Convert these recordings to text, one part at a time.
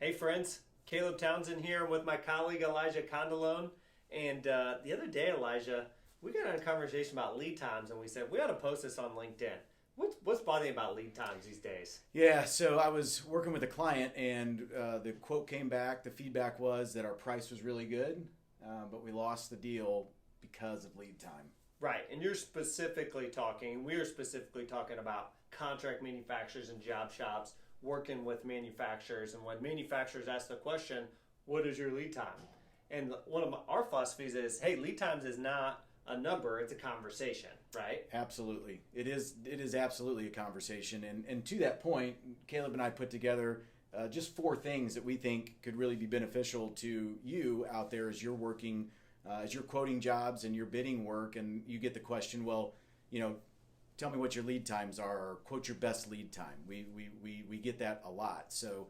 Hey friends, Caleb Townsend here with my colleague Elijah Condellone. And the other day, Elijah, we got in a conversation about lead times and we said we ought to post this on LinkedIn. What's bothering you about lead times these days? Yeah, so I was working with a client and the quote came back. The feedback was that our price was really good, but we lost the deal because of lead time. Right, and we are specifically talking about contract manufacturers and job shops working with manufacturers. And when manufacturers ask the question, what is your lead time? And one of our philosophies is, hey, lead times is not a number, it's a conversation, right? Absolutely. It is absolutely a conversation. And to that point, Caleb and I put together just 4 things that we think could really be beneficial to you out there as you're working, as you're quoting jobs and you're bidding work, and you get the question, well, tell me what your lead times are, or quote your best lead time. We get that a lot. So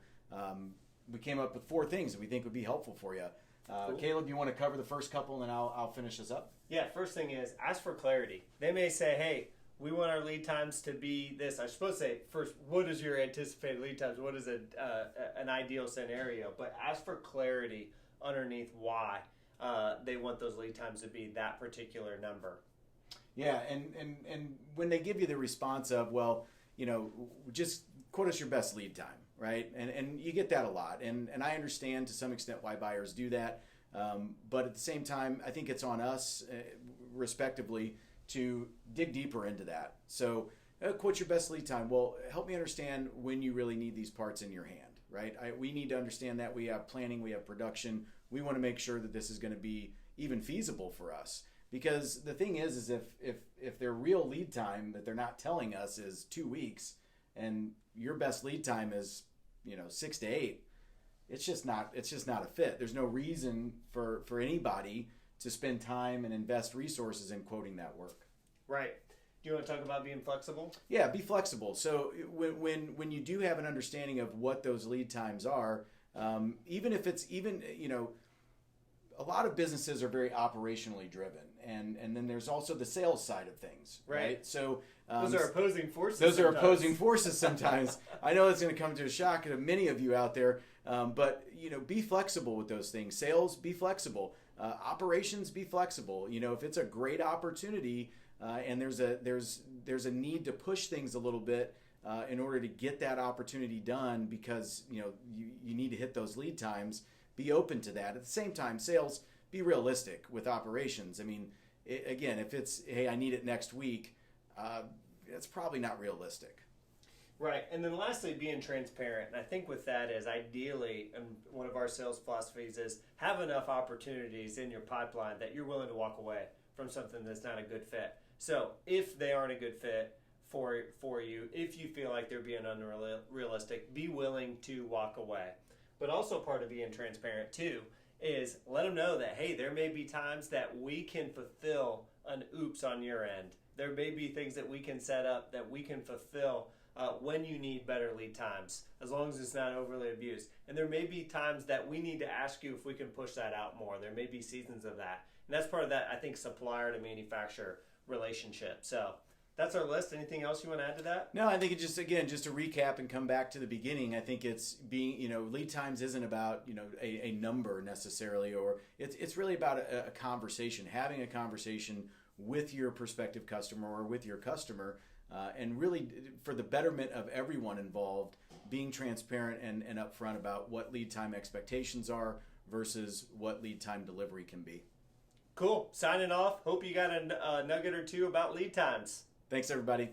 we came up with 4 things that we think would be helpful for you. Cool. Caleb, you want to cover the first couple, and then I'll finish this up? Yeah, first thing is ask for clarity. They may say, hey, we want our lead times to be this. I'm supposed to say, first, what is your anticipated lead times? What is an ideal scenario? But ask for clarity underneath why they want those lead times to be that particular number. Yeah, and when they give you the response of, well, just quote us your best lead time, right? And you get that a lot. And I understand to some extent why buyers do that. But at the same time, I think it's on us, respectively, to dig deeper into that. So quote your best lead time. Well, help me understand when you really need these parts in your hand, right? We need to understand that we have planning, we have production. We want to make sure that this is going to be even feasible for us. Because the thing is if their real lead time that they're not telling us is 2 weeks, and your best lead time is 6 to 8, it's just not a fit. There's no reason for anybody to spend time and invest resources in quoting that work. Right. Do you want to talk about being flexible? Yeah, be flexible. So when you do have an understanding of what those lead times are, even if it's a lot of businesses are very operationally driven, and then there's also the sales side of things, right? So those are opposing forces. Those are opposing forces sometimes. I know it's going to come to a shock to many of you out there, but be flexible with those things. Sales, be flexible. Operations, be flexible. If it's a great opportunity and there's a need to push things a little bit in order to get that opportunity done because you need to hit those lead times. Be open to that. At the same time, sales, be realistic with operations. I mean, again, if it's, hey, I need it next week, it's probably not realistic. Right. And then lastly, being transparent. And I think with that is ideally, and one of our sales philosophies is have enough opportunities in your pipeline that you're willing to walk away from something that's not a good fit. So if they aren't a good fit for you, if you feel like they're being unrealistic, be willing to walk away. But also part of being transparent too is let them know that, hey, there may be times that we can fulfill an oops on your end. There may be things that we can set up that we can fulfill when you need better lead times, as long as it's not overly abused. And there may be times that we need to ask you if we can push that out more. There may be seasons of that. And that's part of that, I think, supplier to manufacturer relationship. So that's our list. Anything else you want to add to that? No, I think it just to recap and come back to the beginning, I think it's being, lead times isn't about, a number necessarily, or it's really about a conversation, having a conversation with your prospective customer or with your customer, and really for the betterment of everyone involved, being transparent and upfront about what lead time expectations are versus what lead time delivery can be. Cool. Signing off. Hope you got a nugget or two about lead times. Thanks, everybody.